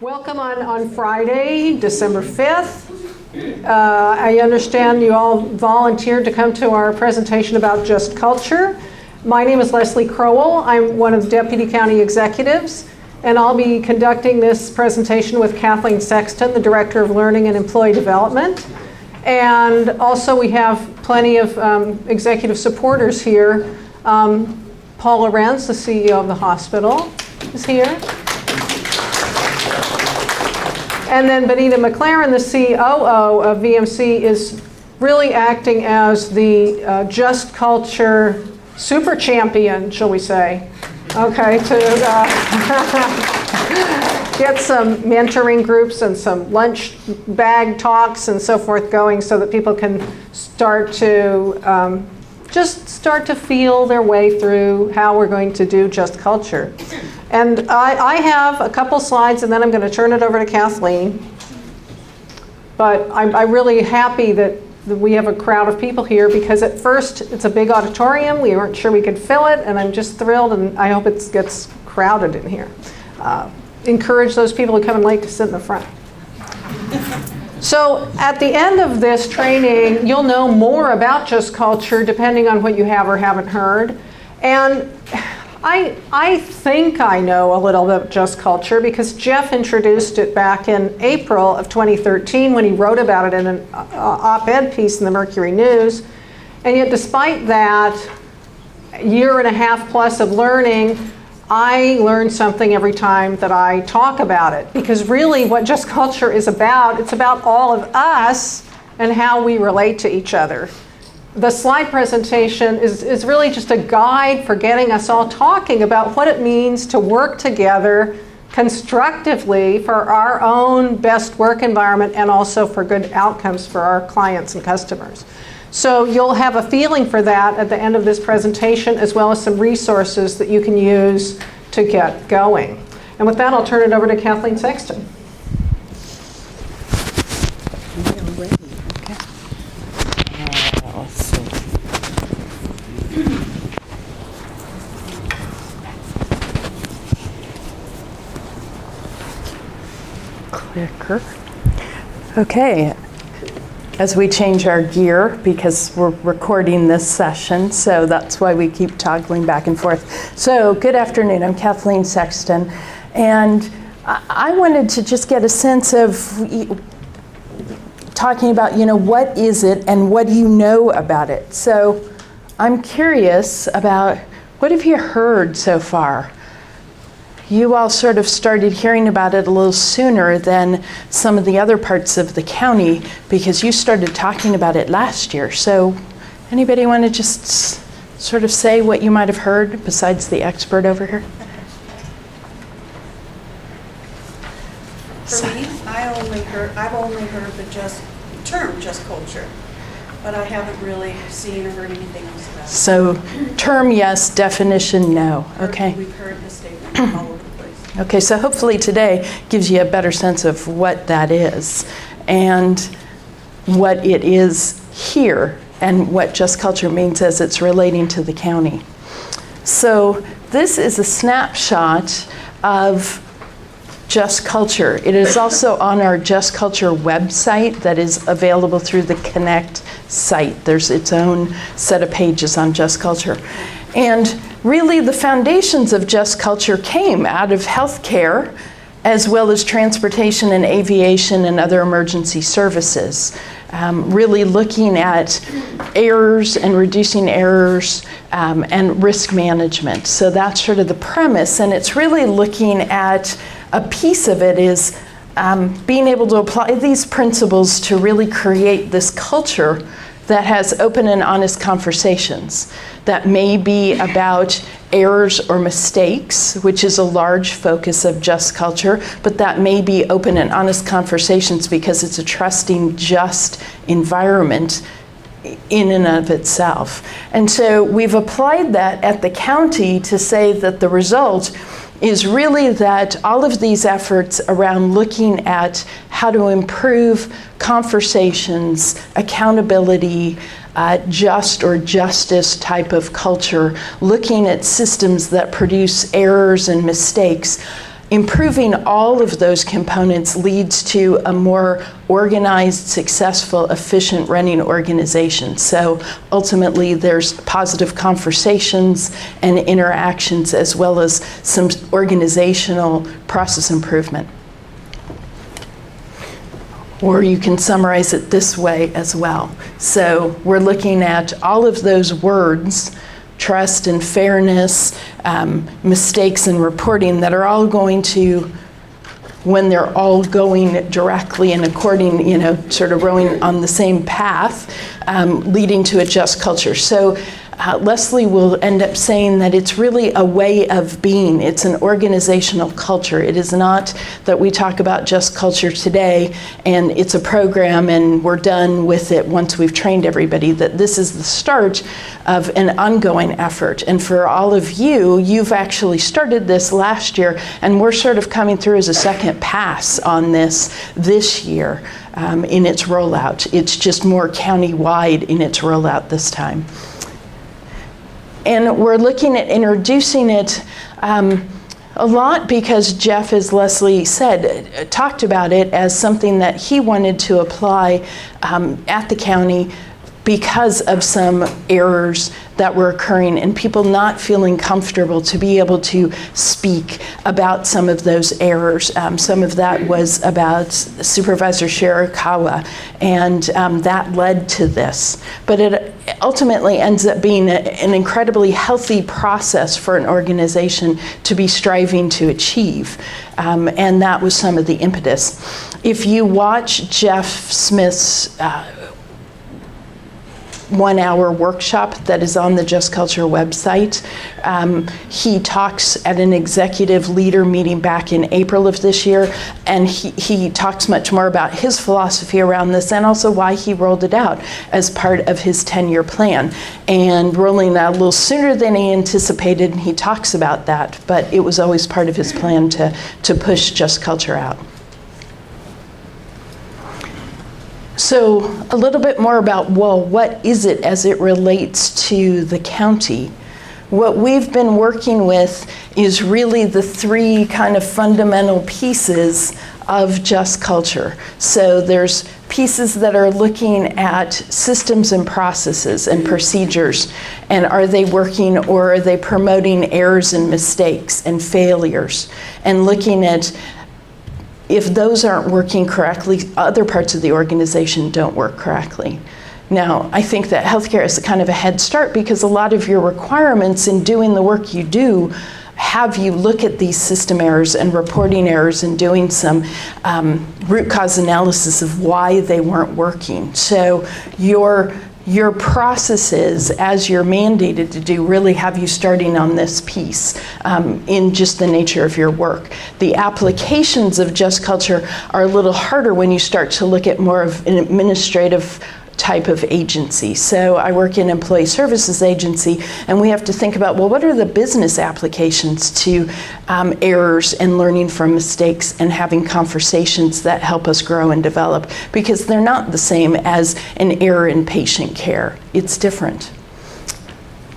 Welcome on Friday, December 5th. I understand you all volunteered to come to our presentation about JustCulture. My name is Leslie Crowell. I'm one of the Deputy County Executives, and I'll be conducting this presentation with Kathleen Sexton, the Director of Learning and Employee Development. And also we have plenty of executive supporters here. Paul Lorenz, the CEO of the hospital, is here. And then Benita McLaren, the COO of VMC, is really acting as the JustCulture super champion, shall we say. Okay, to get some mentoring groups and some lunch bag talks and so forth going so that people can start to just start to feel their way through how we're going to do JustCulture. And I have a couple slides, and then I'm going to turn it over to Kathleen. But I'm really happy that we have a crowd of people here, because at first it's a big auditorium. We weren't sure we could fill it, and I'm just thrilled, and I hope it gets crowded in here. Encourage those people who come in late to sit in the front. So at the end of this training, you'll know more about JustCulture depending on what you have or haven't heard. And I think I know a little bit of JustCulture because Jeff introduced it back in April of 2013 when he wrote about it in an op-ed piece in the Mercury News. And yet despite that year and a half plus of learning, I learn something every time that I talk about it, because really what JustCulture is about, it's about all of us and how we relate to each other. The slide presentation is really just a guide for getting us all talking about what it means to work together constructively for our own best work environment and also for good outcomes for our clients and customers. So you'll have a feeling for that at the end of this presentation, as well as some resources that you can use to get going. And with that, I'll turn it over to Kathleen Sexton. Clicker. Okay. As we change our gear, because we're recording this session, so that's why we keep toggling back and forth. So good afternoon, I'm Kathleen Sexton, and I wanted to just get a sense of talking about, what is it and what do you know about it? So I'm curious about, what have you heard so far? You all sort of started hearing about it a little sooner than some of the other parts of the county, because you started talking about it last year. So anybody want to just sort of say what you might have heard besides the expert over here? For me, I've only heard the term JustCulture, but I haven't really seen or heard anything else about it. So term yes, definition no. Okay. We've heard the statement all over the place. Okay, so hopefully today gives you a better sense of what that is and what it is here and what JustCulture means as it's relating to the county. So this is a snapshot of JustCulture. It is also on our JustCulture website that is available through the Connect site. There's its own set of pages on JustCulture. And really the foundations of JustCulture came out of healthcare, as well as transportation and aviation and other emergency services. Really looking at errors and reducing errors and risk management. So that's sort of the premise, and it's really looking at a piece of it is being able to apply these principles to really create this culture that has open and honest conversations that may be about errors or mistakes, which is a large focus of JustCulture, but that may be open and honest conversations because it's a trusting, just environment in and of itself. And so we've applied that at the county to say that the result is really that all of these efforts around looking at how to improve conversations, accountability, just or justice type of culture, looking at systems that produce errors and mistakes, improving all of those components leads to a more organized, successful, efficient running organization. So ultimately, there's positive conversations and interactions, as well as some organizational process improvement. Or you can summarize it this way as well. So we're looking at all of those words, trust and fairness, mistakes and reporting, that are all going to, when they're all going directly and according, sort of rowing on the same path, leading to a just culture. So Leslie will end up saying that it's really a way of being. It's an organizational culture. It is not that we talk about just culture today and it's a program and we're done with it once we've trained everybody, that this is the start of an ongoing effort. And for all of you, you've actually started this last year, and we're sort of coming through as a second pass on this year in its rollout. It's just more county-wide in its rollout this time. And we're looking at introducing it a lot because Jeff, as Leslie said, talked about it as something that he wanted to apply at the county because of some errors that were occurring and people not feeling comfortable to be able to speak about some of those errors. Some of that was about Supervisor Shirakawa, and that led to this. But it ultimately ends up being an incredibly healthy process for an organization to be striving to achieve. And that was some of the impetus. If you watch Jeff Smith's 1-hour workshop that is on the JustCulture website. He talks at an executive leader meeting back in April of this year, and he talks much more about his philosophy around this and also why he rolled it out as part of his 10-year plan. And rolling it out a little sooner than he anticipated, and he talks about that, but it was always part of his plan to push JustCulture out. So a little bit more about, well, what is it as it relates to the county? What we've been working with is really the three kind of fundamental pieces of JustCulture. So there's pieces that are looking at systems and processes and procedures, and are they working, or are they promoting errors and mistakes and failures, and looking at if those aren't working correctly, other parts of the organization don't work correctly. Now, I think that healthcare is kind of a head start because a lot of your requirements in doing the work you do have you look at these system errors and reporting errors and doing some root cause analysis of why they weren't working. So your processes, as you're mandated to do, really have you starting on this piece in just the nature of your work. The applications of JustCulture are a little harder when you start to look at more of an administrative type of agency. So I work in employee services agency, and we have to think about, well, what are the business applications to errors and learning from mistakes and having conversations that help us grow and develop, because they're not the same as an error in patient care. It's different.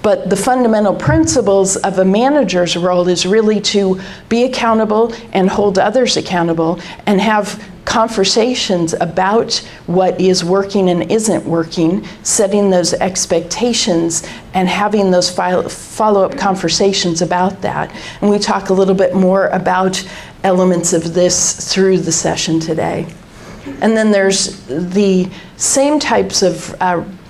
But the fundamental principles of a manager's role is really to be accountable and hold others accountable and have conversations about what is working and isn't working, setting those expectations and having those follow-up conversations about that. And we talk a little bit more about elements of this through the session today. And then there's the same types of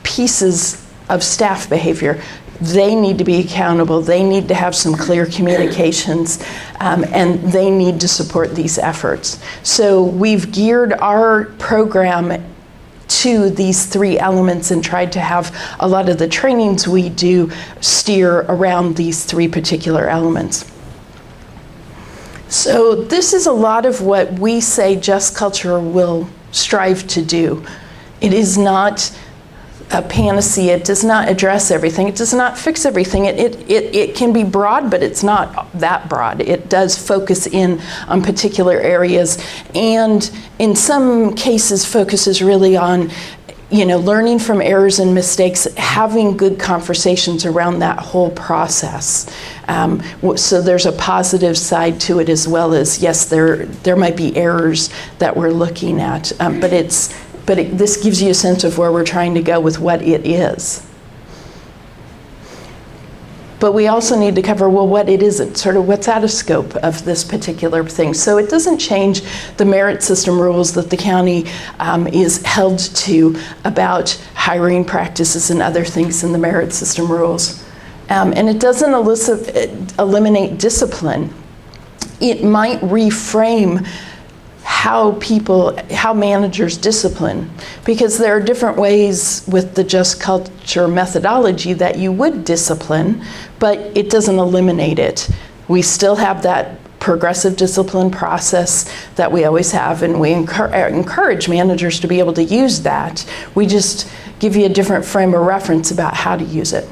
pieces of staff behavior. They need to be accountable, they need to have some clear communications, and they need to support these efforts. So we've geared our program to these three elements and tried to have a lot of the trainings we do steer around these three particular elements. So this is a lot of what we say JustCulture will strive to do. It is not a panacea. It does not address everything. It does not fix everything. It can be broad, but it's not that broad. It does focus in on particular areas, and in some cases focuses really on learning from errors and mistakes, having good conversations around that whole process. So there's a positive side to it as well as, yes, there might be errors that we're looking at, but this gives you a sense of where we're trying to go with what it is. But we also need to cover, well, what it isn't, sort of what's out of scope of this particular thing. So it doesn't change the merit system rules that the county is held to about hiring practices and other things in the merit system rules. And it doesn't eliminate discipline. It might reframe how managers discipline, because there are different ways with the JustCulture methodology that you would discipline, but it doesn't eliminate it. We still have that progressive discipline process that we always have, and we encourage managers to be able to use that. We just give you a different frame of reference about how to use it.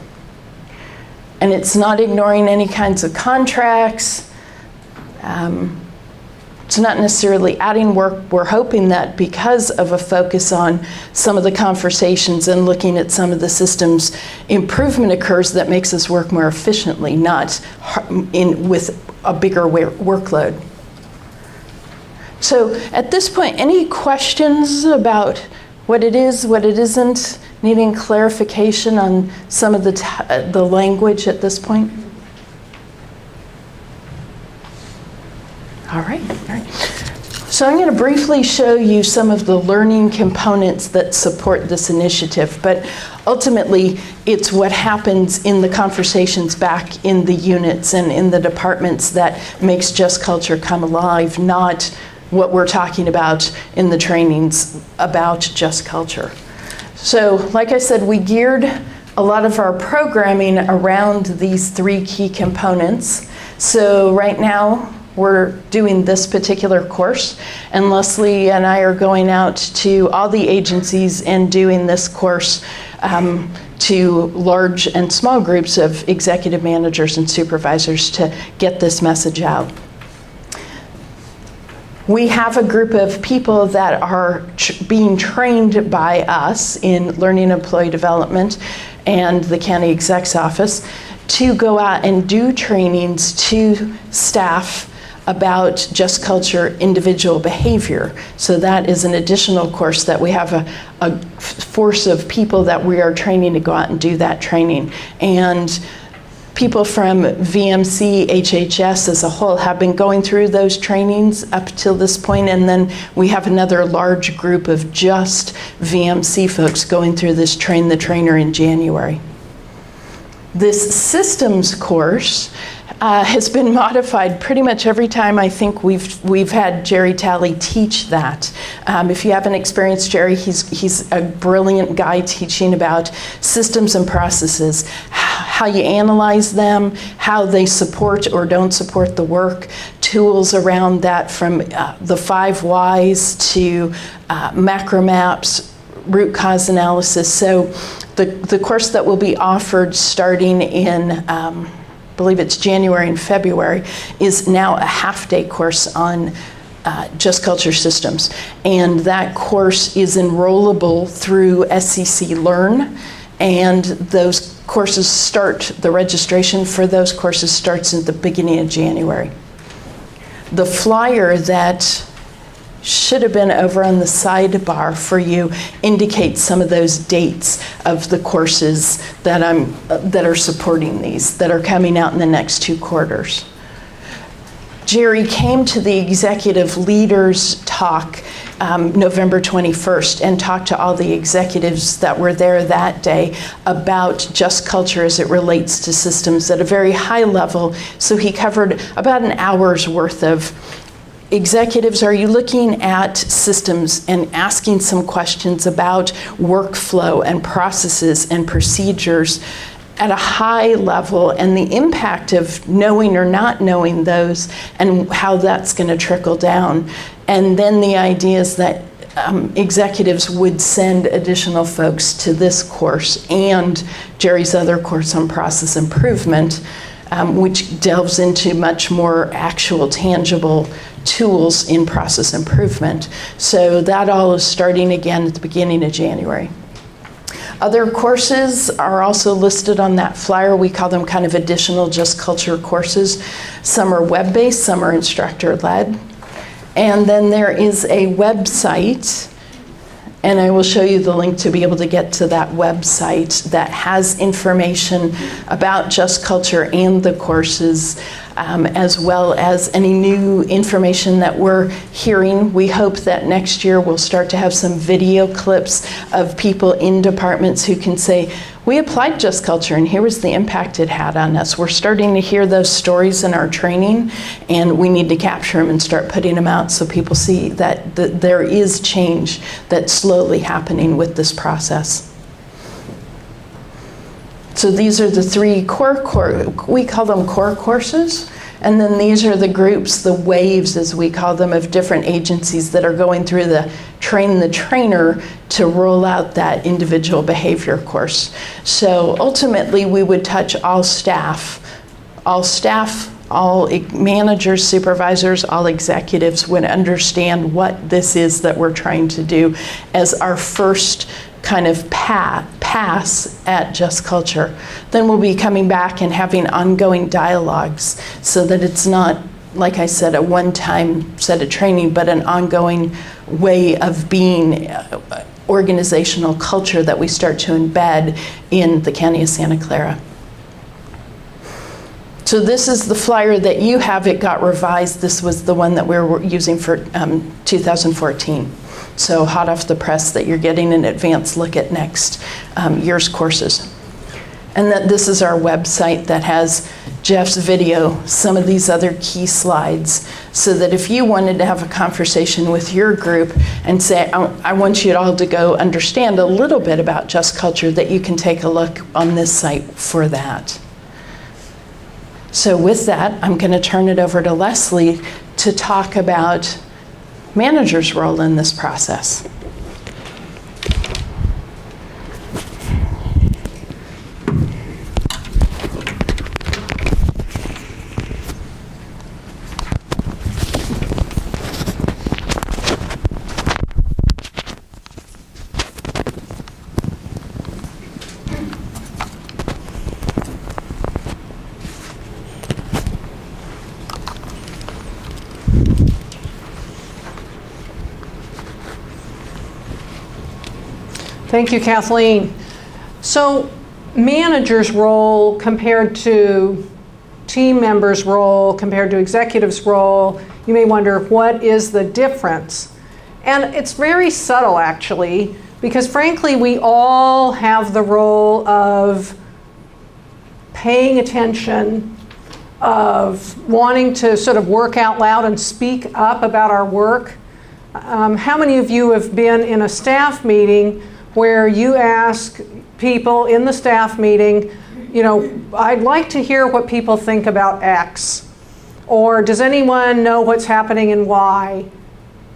And it's not ignoring any kinds of contracts. It's not necessarily adding work. We're hoping that because of a focus on some of the conversations and looking at some of the systems, improvement occurs that makes us work more efficiently, not with a bigger workload. So at this point, any questions about what it is, what it isn't, needing clarification on some of the language at this point? All right. So I'm going to briefly show you some of the learning components that support this initiative, but ultimately it's what happens in the conversations back in the units and in the departments that makes JustCulture come alive, not what we're talking about in the trainings about JustCulture. So like I said, we geared a lot of our programming around these three key components. So right now, we're doing this particular course, and Leslie and I are going out to all the agencies and doing this course to large and small groups of executive managers and supervisors to get this message out. We have a group of people that are being trained by us in learning employee development and the county exec's office to go out and do trainings to staff about JustCulture individual behavior. So that is an additional course that we have a force of people that we are training to go out and do that training. And people from VMC, HHS as a whole have been going through those trainings up till this point, and then we have another large group of just VMC folks going through this Train the Trainer in January. This systems course has been modified pretty much every time I think we've had Jerry Talley teach that. If you haven't experienced Jerry, he's a brilliant guy teaching about systems and processes, how you analyze them, how they support or don't support the work, tools around that from the 5 whys to macro maps, root cause analysis. So the course that will be offered starting in I believe it's January and February, is now a half-day course on JustCulture systems. And that course is enrollable through SCC Learn, and those courses start, the registration for those courses starts at the beginning of January. The flyer that should have been over on the sidebar for you indicates some of those dates of the courses that are supporting these, that are coming out in the next 2 quarters. Jerry came to the executive leaders talk November 21st and talked to all the executives that were there that day about JustCulture as it relates to systems at a very high level. So he covered about an hour's worth of executives, are you looking at systems and asking some questions about workflow and processes and procedures at a high level, and the impact of knowing or not knowing those and how that's going to trickle down? And then the idea is that executives would send additional folks to this course and Jerry's other course on process improvement, which delves into much more actual tangible tools in process improvement. So that all is starting again at the beginning of January. Other courses are also listed on that flyer. We call them kind of additional JustCulture courses. Some are web-based, some are instructor-led. And then there is a website, and I will show you the link to be able to get to that website that has information about JustCulture and the courses, as well as any new information that we're hearing. We hope that next year we'll start to have some video clips of people in departments who can say, we applied JustCulture and here was the impact it had on us. We're starting to hear those stories in our training, and we need to capture them and start putting them out so people see that there is change that's slowly happening with this process. So these are the three we call them core courses. And then these are the groups, the waves as we call them, of different agencies that are going through the train the trainer to roll out that individual behavior course. So ultimately we would touch all staff, all managers, supervisors, all executives would understand what this is that we're trying to do as our first kind of pass at JustCulture. Then we'll be coming back and having ongoing dialogues so that it's not, like I said, a one-time set of training, but an ongoing way of being, organizational culture that we start to embed in the County of Santa Clara. So this is the flyer that you have. It got revised. This was the one that we were using for 2014. So hot off the press that you're getting an advanced look at next year's courses. And that this is our website that has Jeff's video, some of these other key slides, so that if you wanted to have a conversation with your group and say, I want you all to go understand a little bit about JustCulture, that you can take a look on this site for that. So with that, I'm going to turn it over to Leslie to talk about manager's role in this process. Thank you, Kathleen. So manager's role compared to team members' role, compared to executive's role, you may wonder, what is the difference? And it's very subtle, actually, because frankly, we all have the role of paying attention, of wanting to sort of work out loud and speak up about our work. How many of you have been in a staff meeting where you ask people in the staff meeting, you know, I'd like to hear what people think about X, or does anyone know what's happening in Y?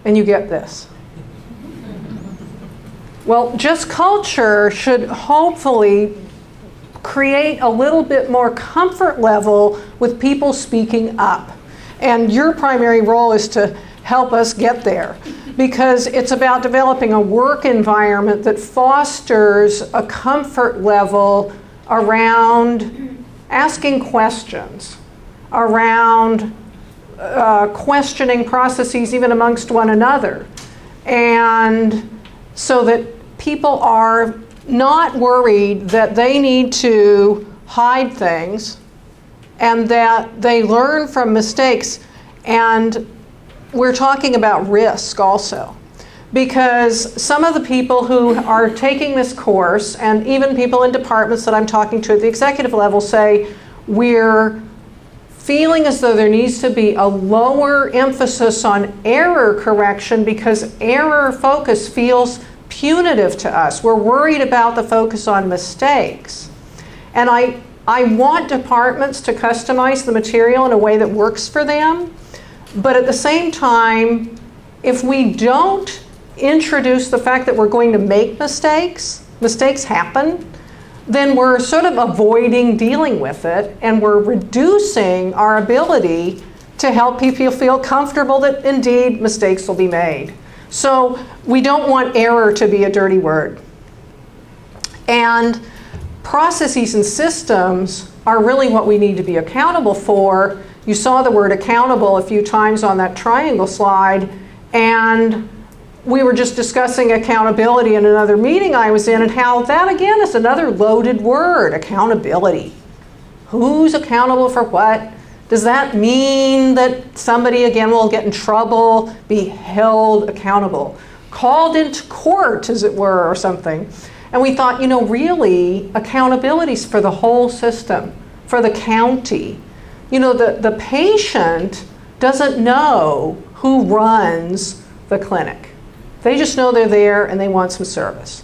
And you get this. Well, JustCulture should hopefully create a little bit more comfort level with people speaking up. And your primary role is to help us get there, because it's about developing a work environment that fosters a comfort level around asking questions, around questioning processes even amongst one another, and so that people are not worried that they need to hide things and that they learn from mistakes. And we're talking about risk also, because some of the people who are taking this course, and even people in departments that I'm talking to at the executive level, say we're feeling as though there needs to be a lower emphasis on error correction because error focus feels punitive to us. We're worried about the focus on mistakes. And I want departments to customize the material in a way that works for them. But at the same time, if we don't introduce the fact that we're going to make mistakes happen, then we're sort of avoiding dealing with it, and we're reducing our ability to help people feel comfortable that indeed mistakes will be made. So we don't want error to be a dirty word. And processes and systems are really what we need to be accountable for. You saw the word accountable a few times on that triangle slide, and we were just discussing accountability in another meeting I was in, and how that again is another loaded word, accountability. Who's accountable for what? Does that mean that somebody again will get in trouble, be held accountable, called into court, as it were, or something? And we thought, you know, really, accountability is for the whole system, for the county. You know, the patient doesn't know who runs the clinic. They just know they're there and they want some service.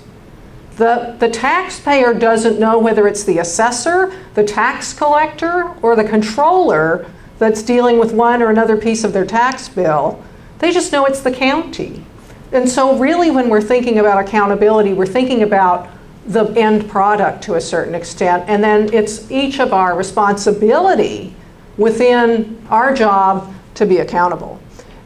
The taxpayer doesn't know whether it's the assessor, the tax collector, or the controller that's dealing with one or another piece of their tax bill. They just know it's the county. And so really when we're thinking about accountability, we're thinking about the end product to a certain extent, and then it's each of our responsibility within our job to be accountable.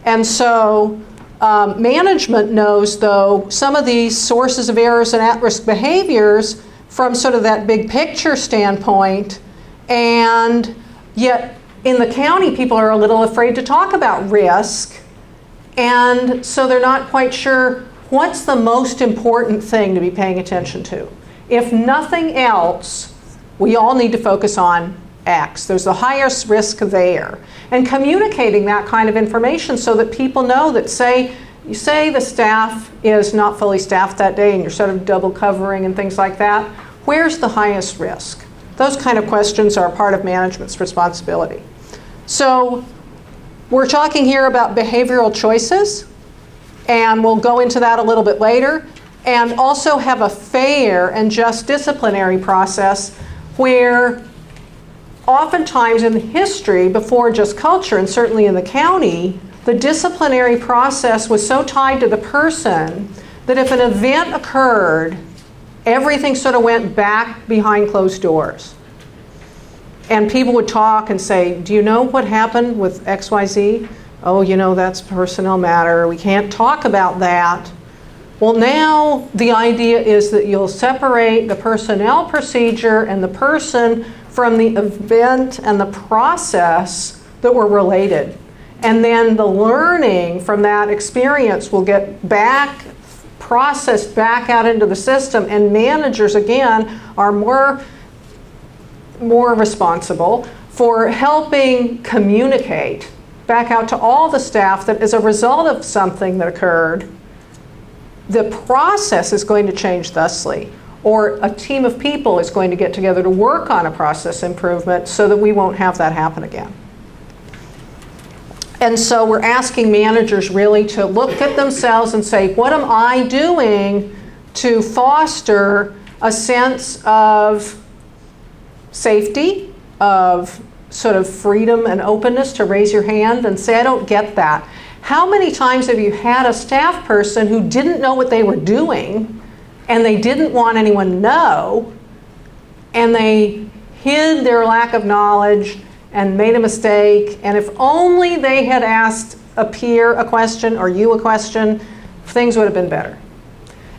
And so management knows, though, some of these sources of errors and at-risk behaviors from sort of that big picture standpoint, and yet in the county people are a little afraid to talk about risk, and so they're not quite sure what's the most important thing to be paying attention to. If nothing else, we all need to focus on X. There's the highest risk there. And communicating that kind of information so that people know that, you say the staff is not fully staffed that day and you're sort of double covering and things like that, where's the highest risk? Those kind of questions are part of management's responsibility. So we're talking here about behavioral choices, and we'll go into that a little bit later, and also have a fair and just disciplinary process where oftentimes in history, before JustCulture, and certainly in the county, the disciplinary process was so tied to the person that if an event occurred, everything sort of went back behind closed doors. And people would talk and say, do you know what happened with XYZ? Oh, you know, that's a personnel matter. We can't talk about that. Well, now the idea is that you'll separate the personnel procedure and the person from the event and the process that were related. And then the learning from that experience will get processed back out into the system, and managers, again, are more responsible for helping communicate back out to all the staff that as a result of something that occurred, the process is going to change thusly, or a team of people is going to get together to work on a process improvement so that we won't have that happen again. And so we're asking managers really to look at themselves and say, what am I doing to foster a sense of safety, of sort of freedom and openness to raise your hand and say, I don't get that. How many times have you had a staff person who didn't know what they were doing and they didn't want anyone to know, and they hid their lack of knowledge and made a mistake, and if only they had asked a peer a question or you a question, things would have been better.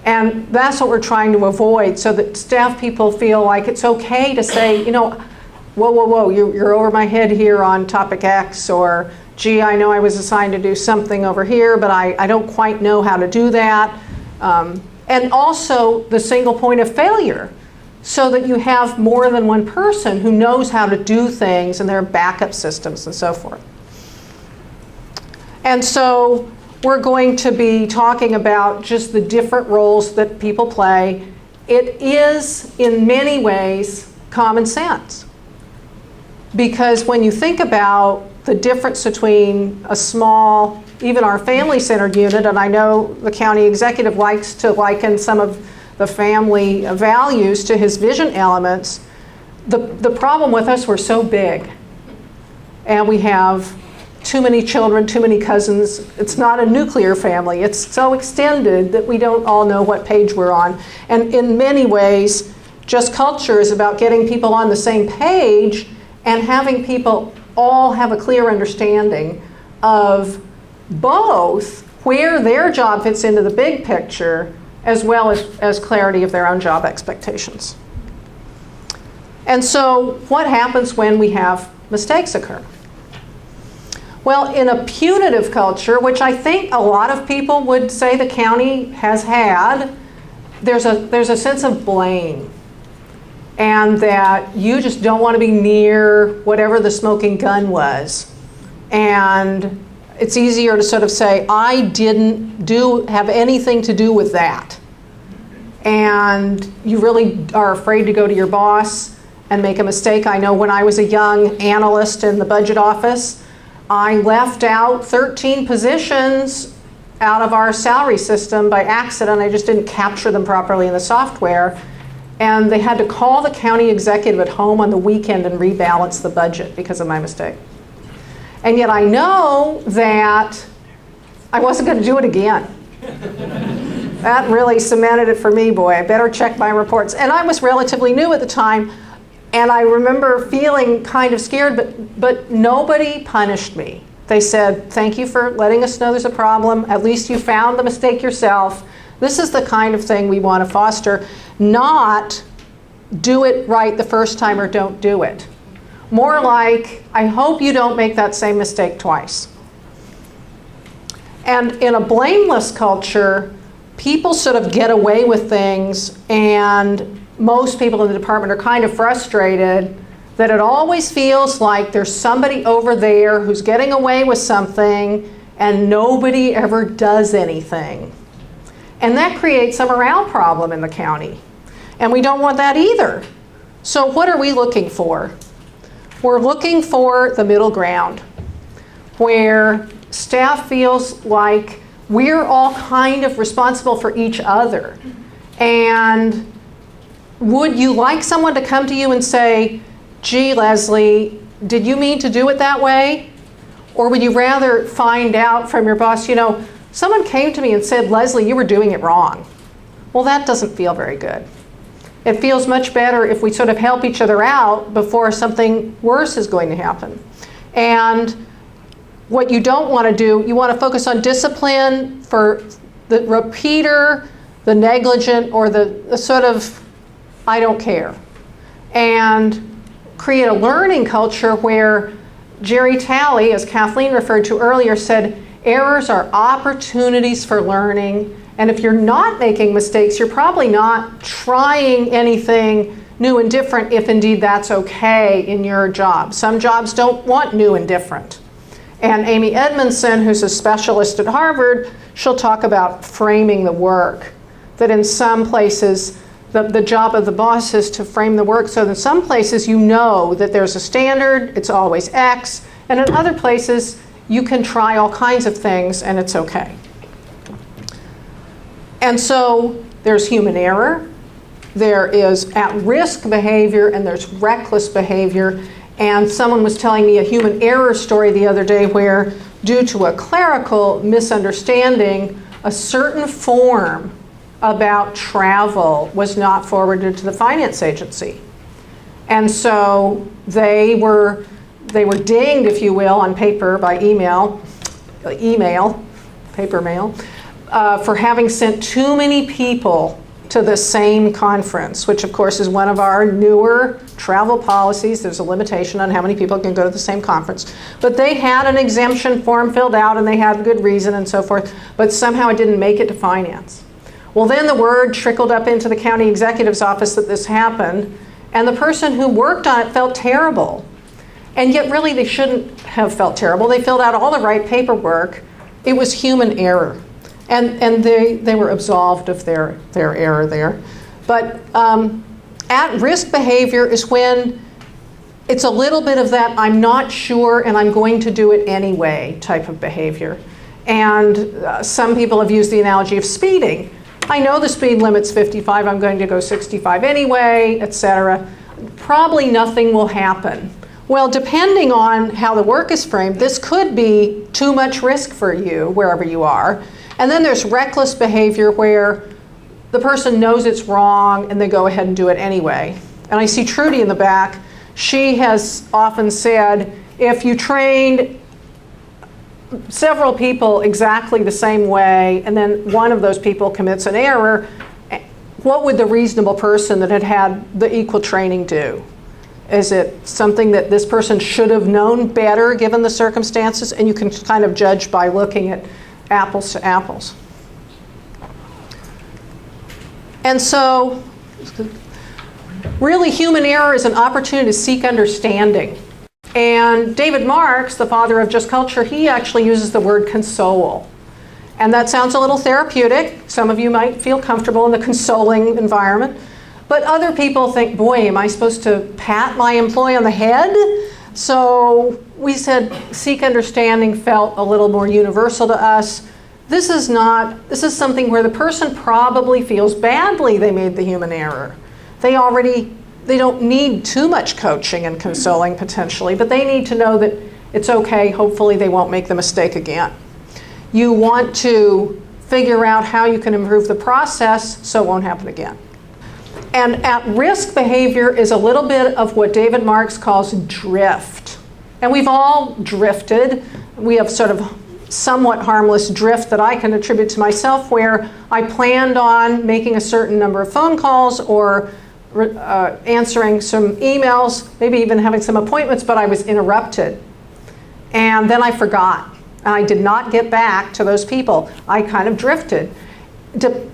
And that's what we're trying to avoid, so that staff people feel like it's okay to say, you know, whoa, you're over my head here on topic X, or gee, I know I was assigned to do something over here, but I don't quite know how to do that. And also the single point of failure, so that you have more than one person who knows how to do things, and there are backup systems and so forth. And so we're going to be talking about just the different roles that people play. It is, in many ways, common sense. Because when you think about the difference between a small, even our family-centered unit, and I know the county executive likes to liken some of the family values to his vision elements, the problem with us, we're so big. And we have too many children, too many cousins. It's not a nuclear family. It's so extended that we don't all know what page we're on. And in many ways, JustCulture is about getting people on the same page and having people all have a clear understanding of both where their job fits into the big picture as well as clarity of their own job expectations. And so what happens when we have mistakes occur? Well, in a punitive culture, which I think a lot of people would say the county has had, there's a sense of blame, and that you just don't want to be near whatever the smoking gun was. And it's easier to sort of say, I didn't have anything to do with that. And you really are afraid to go to your boss and make a mistake. I know when I was a young analyst in the budget office, I left out 13 positions out of our salary system by accident. I just didn't capture them properly in the software. And they had to call the county executive at home on the weekend and rebalance the budget because of my mistake. And yet I know that I wasn't going to do it again. That really cemented it for me, boy. I better check my reports. And I was relatively new at the time, and I remember feeling kind of scared, but nobody punished me. They said, thank you for letting us know there's a problem. At least you found the mistake yourself. This is the kind of thing we want to foster, not do it right the first time or don't do it. More like, I hope you don't make that same mistake twice. And in a blameless culture, people sort of get away with things, and most people in the department are kind of frustrated that it always feels like there's somebody over there who's getting away with something and nobody ever does anything. And that creates a morale problem in the county. And we don't want that either. So what are we looking for? We're looking for the middle ground, where staff feels like we're all kind of responsible for each other. And would you like someone to come to you and say, gee, Leslie, did you mean to do it that way? Or would you rather find out from your boss, you know, someone came to me and said, Leslie, you were doing it wrong. Well, that doesn't feel very good. It feels much better if we sort of help each other out before something worse is going to happen. And what you don't want to do, you want to focus on discipline for the repeater, the negligent, or the sort of, I don't care. And create a learning culture where Jerry Talley, as Kathleen referred to earlier, said errors are opportunities for learning. And if you're not making mistakes, you're probably not trying anything new and different, if indeed that's okay in your job. Some jobs don't want new and different. And Amy Edmondson, who's a specialist at Harvard, she'll talk about framing the work. That in some places, the job of the boss is to frame the work so that in some places you know that there's a standard, it's always X, and in other places you can try all kinds of things and it's okay. And so there's human error, there is at-risk behavior, and there's reckless behavior. And someone was telling me a human error story the other day where, due to a clerical misunderstanding, a certain form about travel was not forwarded to the finance agency. And so they were dinged, if you will, on paper by email, paper mail, for having sent too many people to the same conference, which of course is one of our newer travel policies. There's a limitation on how many people can go to the same conference. But they had an exemption form filled out and they had good reason and so forth, but somehow it didn't make it to finance. Well, then the word trickled up into the county executive's office that this happened, and the person who worked on it felt terrible. And yet really they shouldn't have felt terrible. They filled out all the right paperwork. It was human error. And they were absolved of their error there. But at-risk behavior is when it's a little bit of that I'm not sure and I'm going to do it anyway type of behavior. And some people have used the analogy of speeding. I know the speed limit's 55, I'm going to go 65 anyway, etc. Probably nothing will happen. Well, depending on how the work is framed, this could be too much risk for you wherever you are. And then there's reckless behavior where the person knows it's wrong and they go ahead and do it anyway. And I see Trudy in the back. She has often said, if you trained several people exactly the same way, and then one of those people commits an error, what would the reasonable person that had had the equal training do? Is it something that this person should have known better given the circumstances? And you can kind of judge by looking at apples to apples. And so, really, human error is an opportunity to seek understanding. And David Marks, the father of JustCulture, he actually uses the word console. And that sounds a little therapeutic. Some of you might feel comfortable in the consoling environment. But other people think, boy, am I supposed to pat my employee on the head? So we said seek understanding felt a little more universal to us. This is something where the person probably feels badly they made the human error. They don't need too much coaching and consoling potentially, but they need to know that it's okay, hopefully they won't make the mistake again. You want to figure out how you can improve the process so it won't happen again. And at-risk behavior is a little bit of what David Marks calls drift. And we've all drifted. We have sort of somewhat harmless drift that I can attribute to myself where I planned on making a certain number of phone calls or answering some emails, maybe even having some appointments, but I was interrupted. And then I forgot. And I did not get back to those people. I kind of drifted.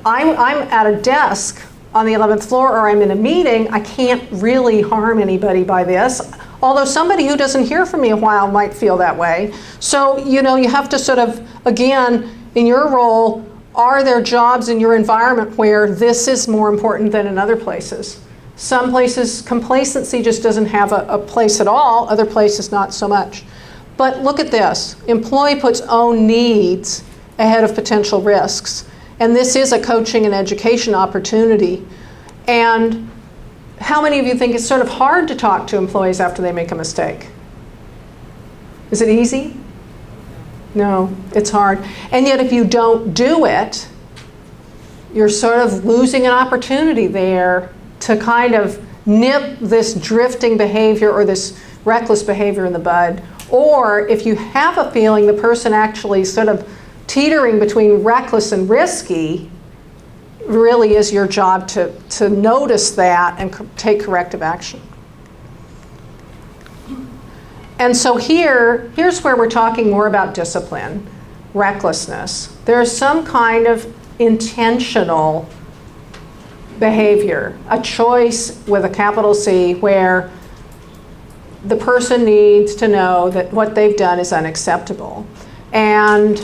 I'm at a desk on the 11th floor or I'm in a meeting, I can't really harm anybody by this. Although somebody who doesn't hear from me a while might feel that way. So, you have to sort of, again, in your role, are there jobs in your environment where this is more important than in other places? Some places, complacency just doesn't have a place at all. Other places, not so much. But look at this. Employee puts own needs ahead of potential risks. And this is a coaching and education opportunity. And how many of you think it's sort of hard to talk to employees after they make a mistake? Is it easy? No, it's hard. And yet if you don't do it, you're sort of losing an opportunity there to kind of nip this drifting behavior or this reckless behavior in the bud. Or if you have a feeling the person actually sort of teetering between reckless and risky, really is your job to notice that and take corrective action. And so here's where we're talking more about discipline, recklessness. There's some kind of intentional behavior, a choice with a capital C, where the person needs to know that what they've done is unacceptable. And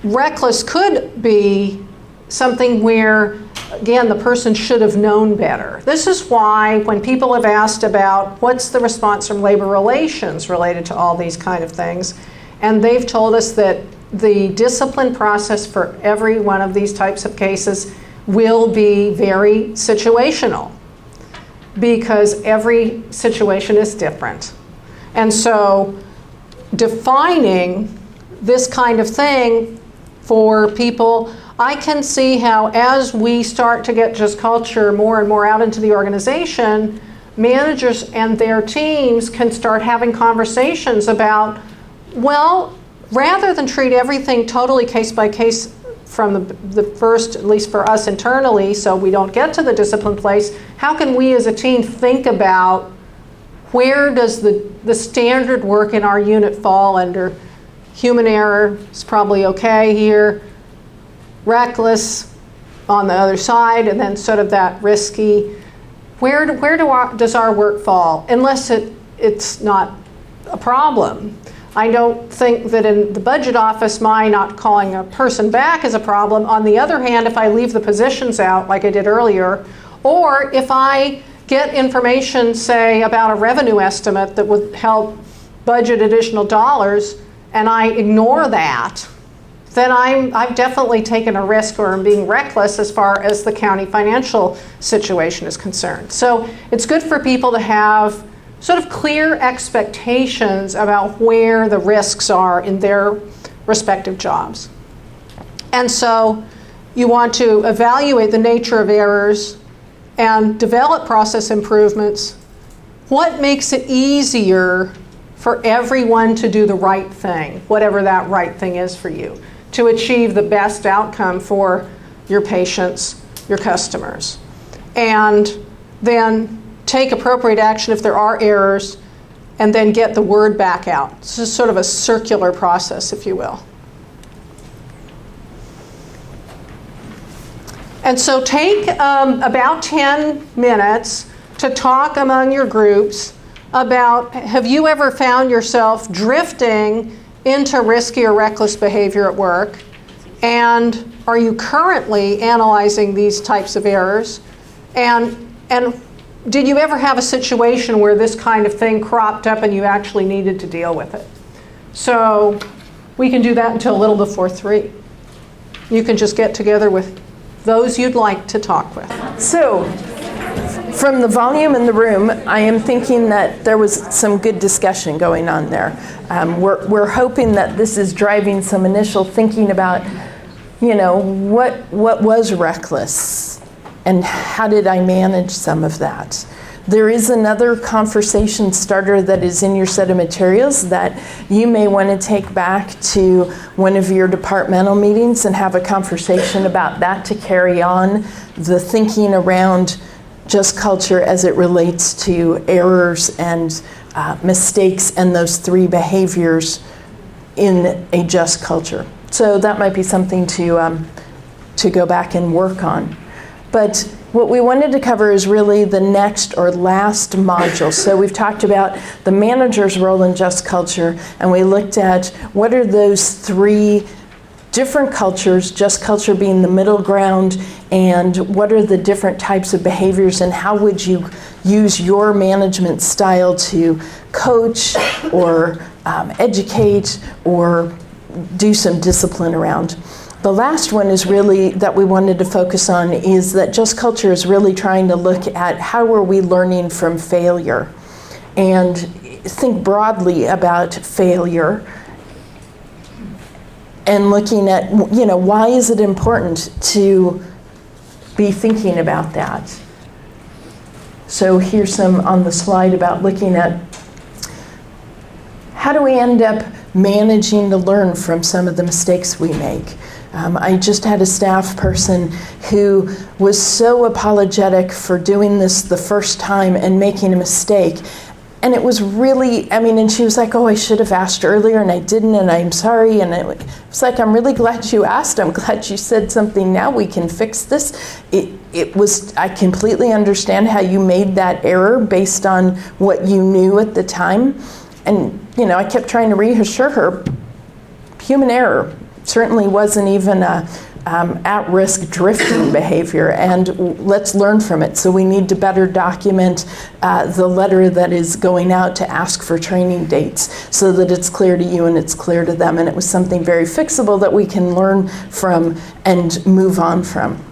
reckless could be something where, again, the person should have known better. This is why when people have asked about what's the response from labor relations related to all these kind of things, and they've told us that the discipline process for every one of these types of cases will be very situational, because every situation is different. And so defining this kind of thing for people, I can see how as we start to get JustCulture more and more out into the organization, managers and their teams can start having conversations about, well, rather than treat everything totally case by case from the first, at least for us internally, so we don't get to the discipline place, how can we as a team think about where does the standard work in our unit fall under human error is probably okay here, reckless on the other side, and then sort of that risky. Where does our work fall? Unless it's not a problem. I don't think that in the budget office, my not calling a person back is a problem. On the other hand, if I leave the positions out like I did earlier, or if I get information, say, about a revenue estimate that would help budget additional dollars, and I ignore that, then I've definitely taken a risk or I'm being reckless as far as the county financial situation is concerned. So it's good for people to have sort of clear expectations about where the risks are in their respective jobs. And so you want to evaluate the nature of errors and develop process improvements. What makes it easier for everyone to do the right thing, whatever that right thing is for you, to achieve the best outcome for your patients, your customers. And then take appropriate action if there are errors, and then get the word back out. This is sort of a circular process, if you will. And so take about 10 minutes to talk among your groups about, have you ever found yourself drifting into risky or reckless behavior at work? And are you currently analyzing these types of errors? And did you ever have a situation where this kind of thing cropped up and you actually needed to deal with it? So we can do that until a little before 3. You can just get together with those you'd like to talk with. So, from the volume in the room, I am thinking that there was some good discussion going on there. We're hoping that this is driving some initial thinking about, what was reckless and how did I manage some of that. There is another conversation starter that is in your set of materials that you may want to take back to one of your departmental meetings and have a conversation about that to carry on the thinking around JustCulture as it relates to errors and mistakes and those 3 behaviors in a JustCulture. So that might be something to go back and work on. But what we wanted to cover is really the next or last module. So we've talked about the manager's role in JustCulture, and we looked at what are those 3 different cultures, JustCulture being the middle ground, and what are the different types of behaviors, and how would you use your management style to coach or educate or do some discipline around. The last one is really that we wanted to focus on is that JustCulture is really trying to look at how are we learning from failure and think broadly about failure and looking at, why is it important to be thinking about that? So here's some on the slide about looking at how do we end up managing to learn from some of the mistakes we make. I just had a staff person who was so apologetic for doing this the first time and making a mistake. And it was really, and she was like, oh, I should have asked earlier and I didn't and I'm sorry. And it was like, I'm really glad you asked. I'm glad you said something now. We can fix this. I completely understand how you made that error based on what you knew at the time. And, I kept trying to reassure her, human error certainly wasn't even a at-risk drifting behavior, and let's learn from it. So we need to better document the letter that is going out to ask for training dates so that it's clear to you and it's clear to them, and it was something very fixable that we can learn from and move on from.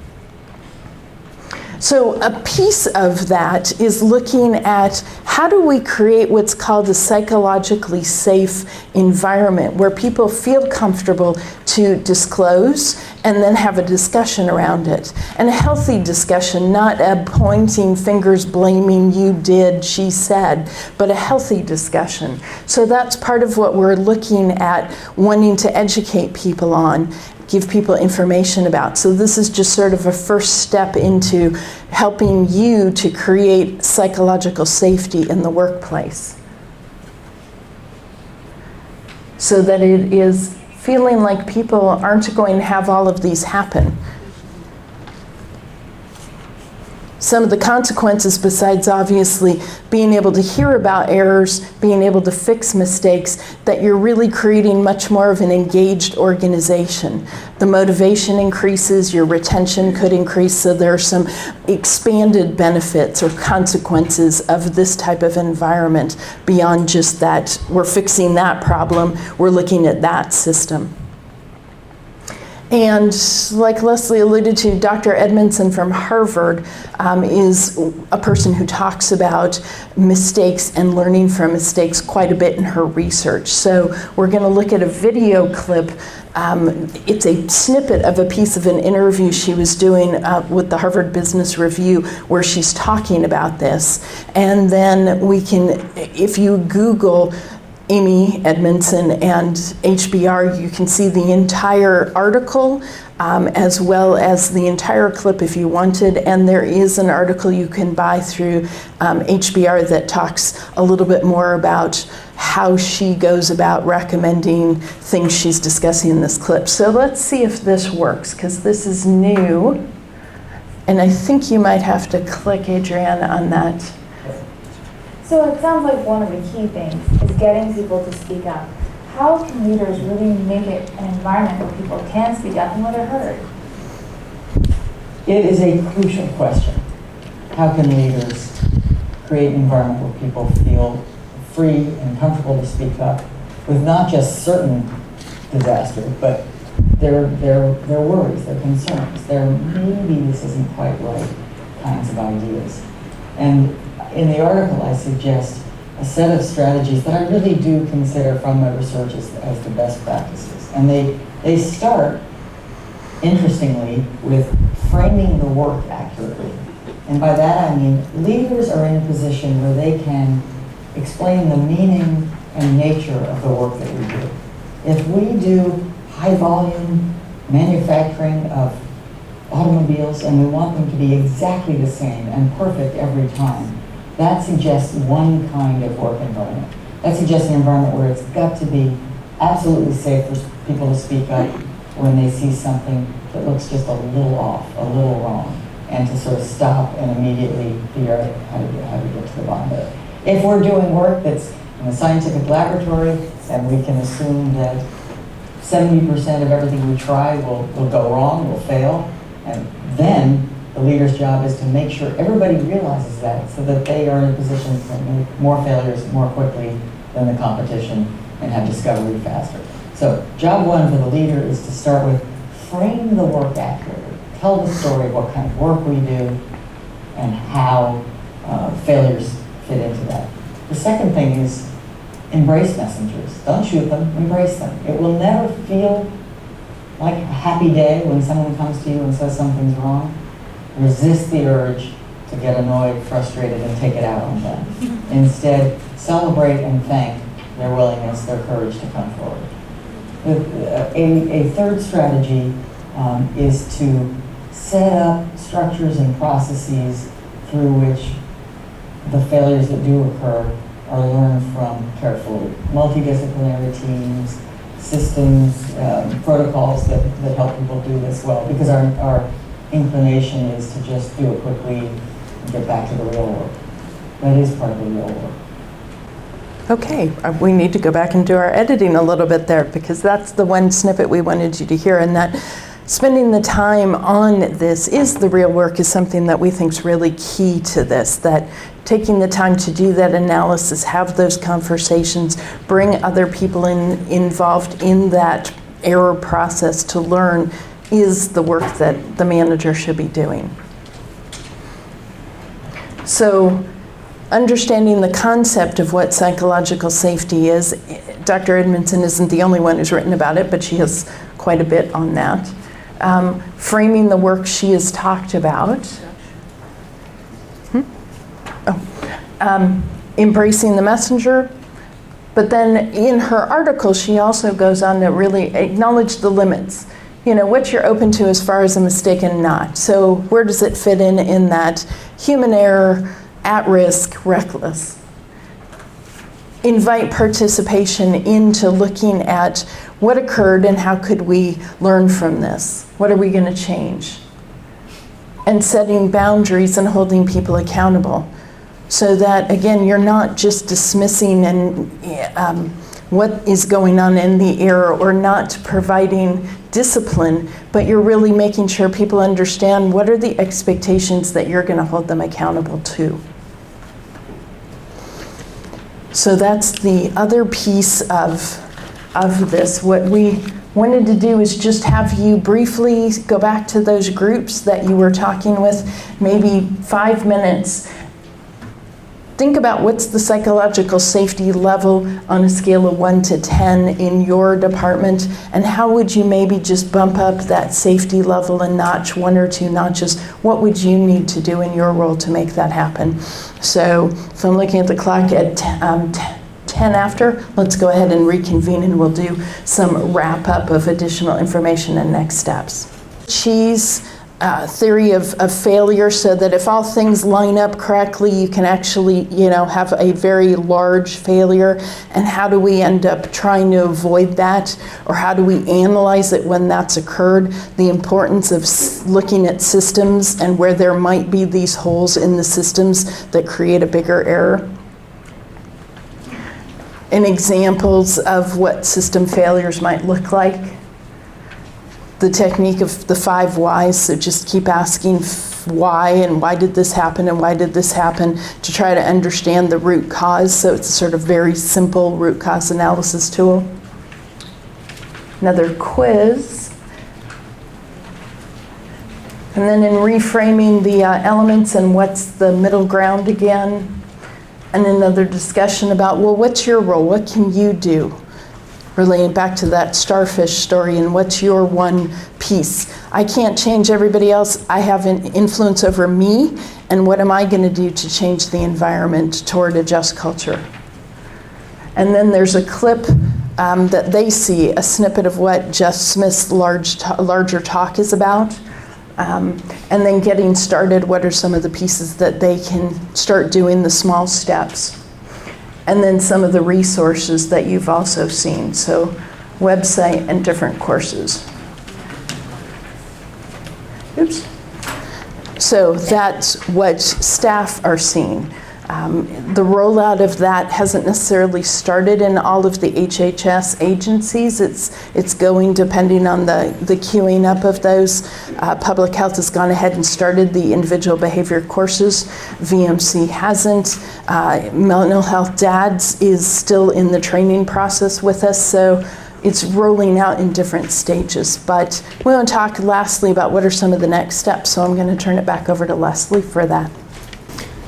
So a piece of that is looking at how do we create what's called a psychologically safe environment where people feel comfortable to disclose and then have a discussion around it. And a healthy discussion, not a pointing fingers, blaming you did, she said, but a healthy discussion. So that's part of what we're looking at wanting to educate people on, give people information about. So this is just sort of a first step into helping you to create psychological safety in the workplace, so that it is feeling like people aren't going to have all of these happen. Some of the consequences, besides obviously being able to hear about errors, being able to fix mistakes, that you're really creating much more of an engaged organization. The motivation increases, your retention could increase, so there are some expanded benefits or consequences of this type of environment beyond just that we're fixing that problem, we're looking at that system. And like Leslie alluded to, Dr. Edmondson from Harvard is a person who talks about mistakes and learning from mistakes quite a bit in her research. So we're going to look at a video clip. It's a snippet of a piece of an interview she was doing with the Harvard Business Review where she's talking about this. And then we can, if you Google Amy Edmondson and HBR. You can see the entire article as well as the entire clip if you wanted, and there is an article you can buy through HBR that talks a little bit more about how she goes about recommending things she's discussing in this clip. So let's see if this works, because this is new, and I think you might have to click, Adrienne, on that. So it sounds like one of the key things is getting people to speak up. How can leaders really make it an environment where people can speak up and where they're heard? It is a crucial question. How can leaders create an environment where people feel free and comfortable to speak up with not just certain disasters, but their worries, their concerns, their maybe this isn't quite right kinds of ideas. And in the article, I suggest a set of strategies that I really do consider from my research as the best practices. And they start, interestingly, with framing the work accurately. And by that I mean leaders are in a position where they can explain the meaning and nature of the work that we do. If we do high volume manufacturing of automobiles and we want them to be exactly the same and perfect every time, that suggests one kind of work environment. That suggests an environment where it's got to be absolutely safe for people to speak up when they see something that looks just a little off, a little wrong, and to sort of stop and immediately figure out how to get to the bottom of it. If we're doing work that's in a scientific laboratory and we can assume that 70% of everything we try will go wrong, will fail, and then the leader's job is to make sure everybody realizes that so that they are in a position to make more failures more quickly than the competition and have discovery faster. So job one for the leader is to start with frame the work accurately. Tell the story of what kind of work we do and how failures fit into that. The second thing is embrace messengers. Don't shoot them, embrace them. It will never feel like a happy day when someone comes to you and says something's wrong. Resist the urge to get annoyed, frustrated, and take it out on them. Instead, celebrate and thank their willingness, their courage to come forward. A third strategy is to set up structures and processes through which the failures that do occur are learned from carefully. Multidisciplinary teams, systems, protocols that help people do this well, because our inclination is to just do it quickly and get back to the real work. That is part of the real work. Okay, we need to go back and do our editing a little bit there, because that's the one snippet we wanted you to hear, and that spending the time on this is the real work is something that we think is really key to this, that taking the time to do that analysis, have those conversations, bring other people involved in that error process to learn is the work that the manager should be doing. So, understanding the concept of what psychological safety is, Dr. Edmondson isn't the only one who's written about it, but she has quite a bit on that. Framing the work she has talked about. Embracing the messenger. But then in her article, she also goes on to really acknowledge the limits. You know, what you're open to as far as a mistake and not. So where does it fit in that human error, at risk, reckless? Invite participation into looking at what occurred and how could we learn from this? What are we going to change? And setting boundaries and holding people accountable. So that, again, you're not just dismissing and what is going on in the error or not providing discipline, but you're really making sure people understand what are the expectations that you're going to hold them accountable to. So that's the other piece of this. What we wanted to do is just have you briefly go back to those groups that you were talking with, maybe 5 minutes. Think about what's the psychological safety level on a scale of 1 to 10 in your department, and how would you maybe just bump up that safety level a notch, 1 or 2 notches? What would you need to do in your role to make that happen? So if I'm looking at the clock at 10 10 after, let's go ahead and reconvene and we'll do some wrap up of additional information and next steps. Cheese theory of failure, so that if all things line up correctly, you can actually, have a very large failure. And how do we end up trying to avoid that? Or how do we analyze it when that's occurred? The importance of looking at systems and where there might be these holes in the systems that create a bigger error. And examples of what system failures might look like. The technique of the 5 whys, so just keep asking why and why did this happen and why did this happen to try to understand the root cause. So it's a sort of very simple root cause analysis tool. Another quiz. And then in reframing the elements and what's the middle ground again. And another discussion about, well, what's your role? What can you do? Relating back to that starfish story, and what's your one piece? I can't change everybody else. I have an influence over me, and what am I going to do to change the environment toward a just culture? And then there's a clip that they see, a snippet of what Jeff Smith's larger talk is about. And then getting started, what are some of the pieces that they can start doing, the small steps? And then some of the resources that you've also seen, so website and different courses. Oops. So that's what staff are seeing. The rollout of that hasn't necessarily started in all of the HHS agencies. It's going depending on the queuing up of those. Public Health has gone ahead and started the individual behavior courses. VMC hasn't. Mental Health DADS is still in the training process with us, so it's rolling out in different stages. But we want to talk lastly about what are some of the next steps, so I'm going to turn it back over to Leslie for that.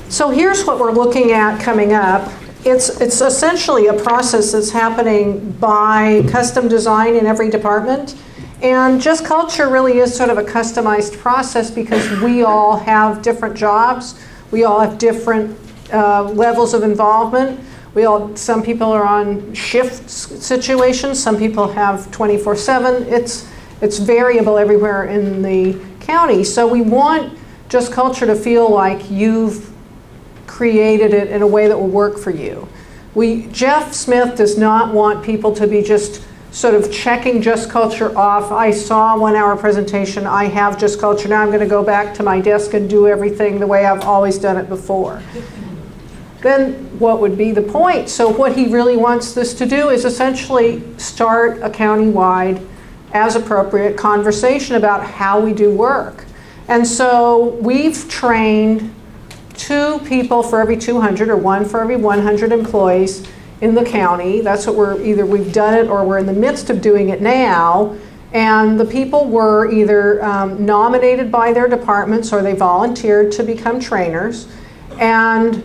So here's what we're looking at coming up. It's essentially a process that's happening by custom design in every department. And Just Culture really is sort of a customized process because we all have different jobs. We all have different levels of involvement. Some people are on shift situations. Some people have 24/7. It's variable everywhere in the county. So we want Just Culture to feel like you've created it in a way that will work for you. Jeff Smith does not want people to be just sort of checking Just Culture off. I saw a 1-hour presentation, I have Just Culture, now I'm going to go back to my desk and do everything the way I've always done it before. Then what would be the point? So what he really wants this to do is essentially start a county-wide, as appropriate, conversation about how we do work. And so we've trained 2 people for every 200 or 1 for every 100 employees in the county. That's what we've done it or we're in the midst of doing it now. And the people were either nominated by their departments or they volunteered to become trainers. And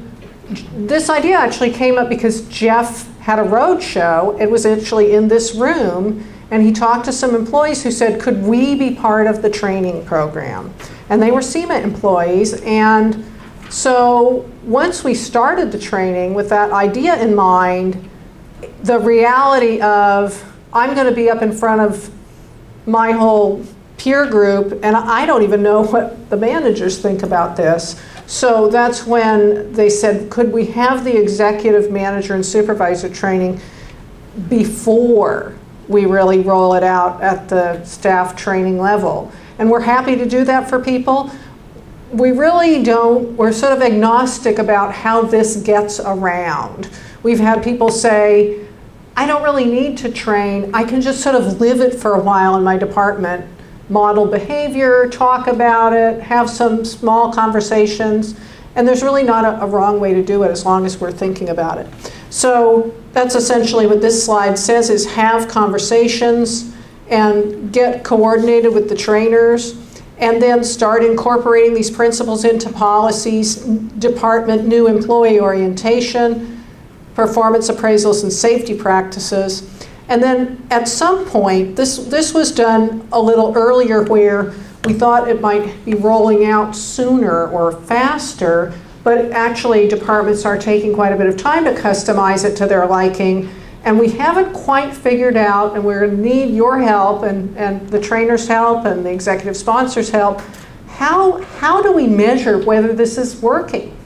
this idea actually came up because Jeff had a road show. It was actually in this room, and he talked to some employees who said, could we be part of the training program? And they were SEMA employees. And so once we started the training with that idea in mind, the reality of I'm going to be up in front of my whole peer group and I don't even know what the managers think about this. So that's when they said, could we have the executive manager and supervisor training before we really roll it out at the staff training level? And we're happy to do that for people. We really don't, we're sort of agnostic about how this gets around. We've had people say, I don't really need to train, I can just sort of live it for a while in my department, model behavior, talk about it, have some small conversations, and there's really not a wrong way to do it as long as we're thinking about it. So that's essentially what this slide says, is have conversations and get coordinated with the trainers, and then start incorporating these principles into policies, department new employee orientation, performance appraisals and safety practices. And then at some point, this was done a little earlier where we thought it might be rolling out sooner or faster, but actually departments are taking quite a bit of time to customize it to their liking. And we haven't quite figured out, and we're going to need your help and the trainer's help and the executive sponsor's help. How do we measure whether this is working?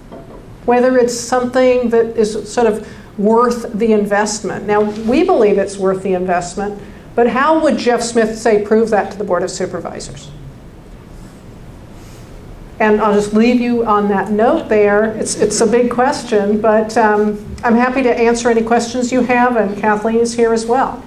Whether it's something that is sort of worth the investment. Now, we believe it's worth the investment, but how would Jeff Smith say prove that to the Board of Supervisors? And I'll just leave you on that note there. It's a big question, but I'm happy to answer any questions you have, and Kathleen is here as well.